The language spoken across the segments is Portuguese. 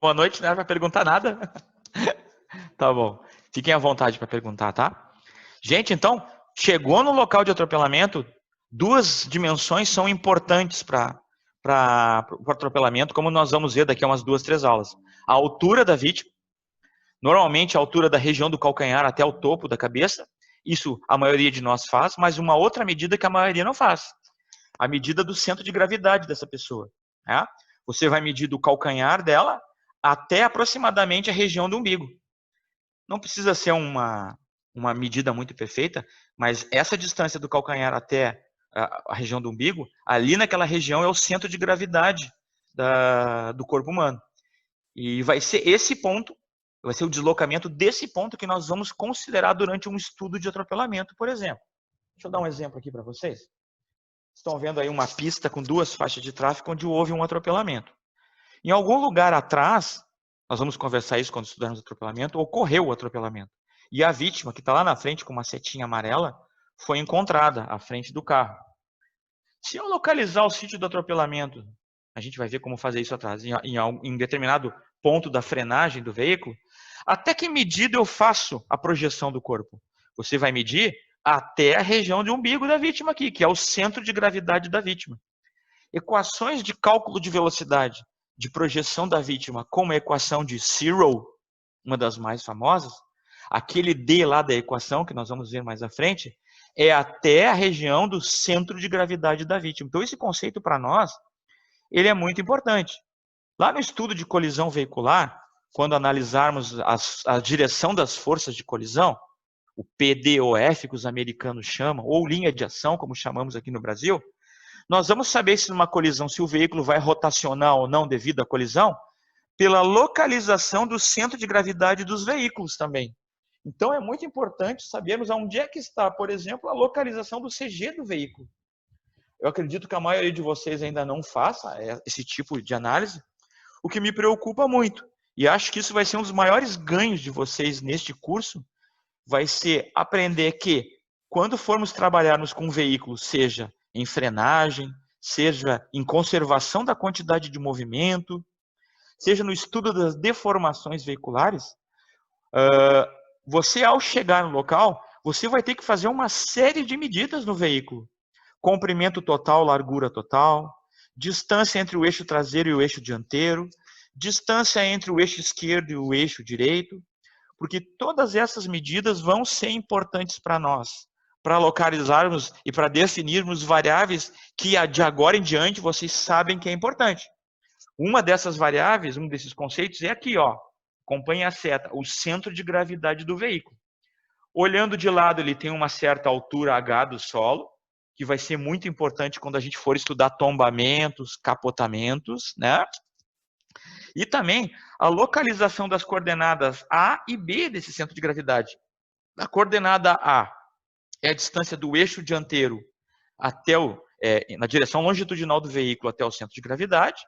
Boa noite, não era para perguntar nada. Tá bom. Fiquem à vontade para perguntar, tá? Gente, então, chegou no local de atropelamento, duas dimensões são importantes para o atropelamento, como nós vamos ver daqui a umas 2, 3 aulas. A altura da vítima, normalmente a altura da região do calcanhar até o topo da cabeça, isso a maioria de nós faz, mas uma outra medida que a maioria não faz, a medida do centro de gravidade dessa pessoa. Né? Você vai medir do calcanhar dela até aproximadamente a região do umbigo. Não precisa ser uma medida muito perfeita, mas essa distância do calcanhar até a região do umbigo, ali naquela região é o centro de gravidade do corpo humano. E vai ser esse ponto, vai ser o deslocamento desse ponto que nós vamos considerar durante um estudo de atropelamento, por exemplo. Deixa eu dar um exemplo aqui para vocês. Estão vendo aí uma pista com 2 faixas de tráfego onde houve um atropelamento. Em algum lugar atrás, nós vamos conversar isso quando estudarmos atropelamento, ocorreu o atropelamento. E a vítima, que está lá na frente com uma setinha amarela, foi encontrada à frente do carro. Se eu localizar o sítio do atropelamento, a gente vai ver como fazer isso atrás, em determinado ponto da frenagem do veículo, até que medida eu faço a projeção do corpo? Você vai medir até a região de umbigo da vítima aqui, que é o centro de gravidade da vítima. Equações de cálculo de velocidade de projeção da vítima, como a equação de Zero, uma das mais famosas, aquele D lá da equação, que nós vamos ver mais à frente, é até a região do centro de gravidade da vítima. Então, esse conceito para nós, ele é muito importante. Lá no estudo de colisão veicular, quando analisarmos a direção das forças de colisão, o PDOF, que os americanos chamam, ou linha de ação, como chamamos aqui no Brasil, nós vamos saber se numa colisão, se o veículo vai rotacionar ou não devido à colisão, pela localização do centro de gravidade dos veículos também. Então é muito importante sabermos onde é que está, por exemplo, a localização do CG do veículo. Eu acredito que a maioria de vocês ainda não faça esse tipo de análise, o que me preocupa muito. E acho que isso vai ser um dos maiores ganhos de vocês neste curso, vai ser aprender que, quando formos trabalharmos com um veículo, seja em frenagem, seja em conservação da quantidade de movimento, seja no estudo das deformações veiculares, você, ao chegar no local, você vai ter que fazer uma série de medidas no veículo. Comprimento total, largura total, distância entre o eixo traseiro e o eixo dianteiro, distância entre o eixo esquerdo e o eixo direito, porque todas essas medidas vão ser importantes para nós, para localizarmos e para definirmos variáveis que de agora em diante vocês sabem que é importante. Uma dessas variáveis, um desses conceitos é aqui, ó. Acompanhe a seta, o centro de gravidade do veículo. Olhando de lado, ele tem uma certa altura H do solo, que vai ser muito importante quando a gente for estudar tombamentos, capotamentos, né? E também a localização das coordenadas A e B desse centro de gravidade. A coordenada A é a distância do eixo dianteiro até na direção longitudinal do veículo até o centro de gravidade,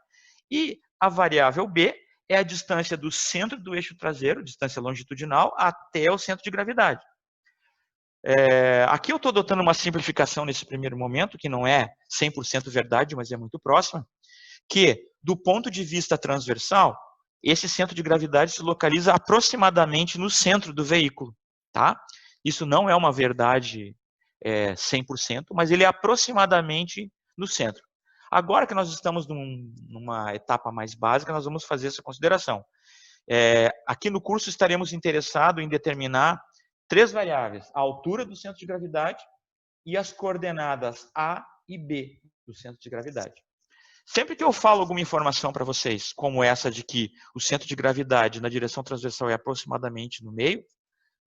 e a variável B é a distância do centro do eixo traseiro, distância longitudinal, até o centro de gravidade. Aqui eu estou adotando uma simplificação nesse primeiro momento, que não é 100% verdade, mas é muito próxima, que, do ponto de vista transversal, esse centro de gravidade se localiza aproximadamente no centro do veículo, tá? Isso não é uma verdade 100%, mas ele é aproximadamente no centro. Agora que nós estamos numa etapa mais básica, nós vamos fazer essa consideração. Aqui no curso estaremos interessados em determinar 3 variáveis: a altura do centro de gravidade e as coordenadas A e B do centro de gravidade. Sempre que eu falo alguma informação para vocês, como essa de que o centro de gravidade na direção transversal é aproximadamente no meio,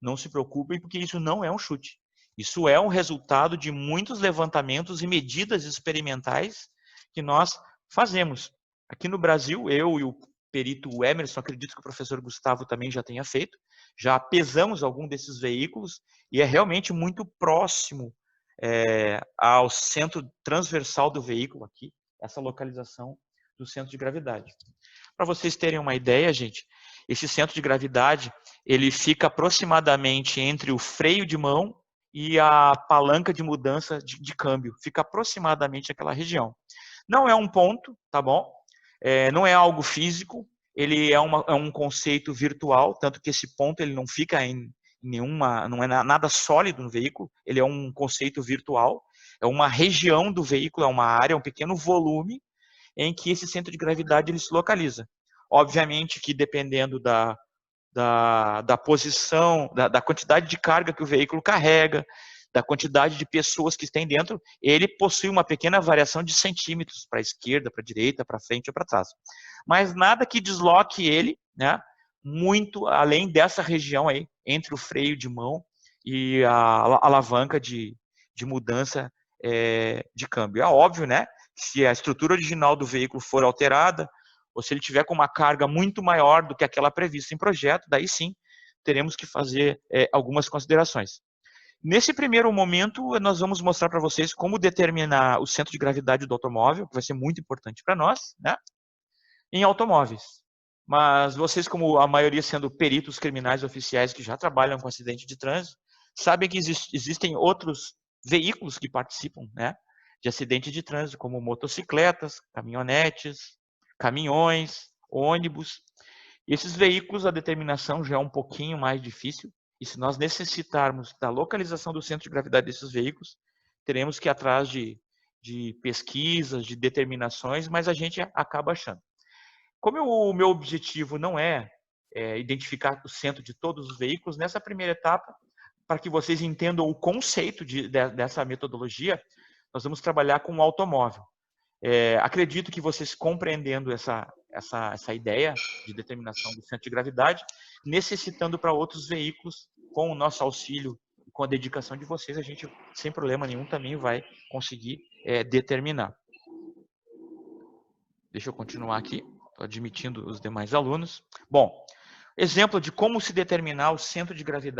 não se preocupem, porque isso não é um chute. Isso é um resultado de muitos levantamentos e medidas experimentais que nós fazemos. Aqui no Brasil, eu e o perito Emerson, acredito que o professor Gustavo também já tenha feito, já pesamos algum desses veículos e é realmente muito próximo ao centro transversal do veículo aqui, essa localização do centro de gravidade. Para vocês terem uma ideia, gente, esse centro de gravidade, ele fica aproximadamente entre o freio de mão e a palanca de mudança de câmbio. Fica aproximadamente aquela região. Não é um ponto, tá bom? Não é algo físico, ele é um conceito virtual, tanto que esse ponto ele não fica em nenhuma, não é nada sólido no veículo, ele é um conceito virtual, é uma região do veículo, é uma área, um pequeno volume em que esse centro de gravidade ele se localiza. Obviamente que dependendo da posição, da quantidade de carga que o veículo carrega, da quantidade de pessoas que tem dentro, ele possui uma pequena variação de centímetros para a esquerda, para a direita, para frente ou para trás. Mas nada que desloque ele, né, muito além dessa região aí, entre o freio de mão e a alavanca de mudança de câmbio. É óbvio, né, se a estrutura original do veículo for alterada, ou se ele tiver com uma carga muito maior do que aquela prevista em projeto, daí sim teremos que fazer algumas considerações. Nesse primeiro momento, nós vamos mostrar para vocês como determinar o centro de gravidade do automóvel, que vai ser muito importante para nós, né, em automóveis. Mas vocês, como a maioria sendo peritos criminais oficiais que já trabalham com acidente de trânsito, sabem que existem outros veículos que participam, né, de acidente de trânsito, como motocicletas, caminhonetes, caminhões, ônibus. Esses veículos, a determinação já é um pouquinho mais difícil, e se nós necessitarmos da localização do centro de gravidade desses veículos, teremos que ir atrás de pesquisas, de determinações, mas a gente acaba achando. Como o meu objetivo não é identificar o centro de todos os veículos, nessa primeira etapa, para que vocês entendam o conceito dessa metodologia, nós vamos trabalhar com o automóvel. Acredito que vocês compreendendo essa ideia de determinação do centro de gravidade, necessitando para outros veículos, com o nosso auxílio, com a dedicação de vocês, a gente, sem problema nenhum, também vai conseguir determinar. Deixa eu continuar aqui, estou admitindo os demais alunos. Bom, exemplo de como se determinar o centro de gravidade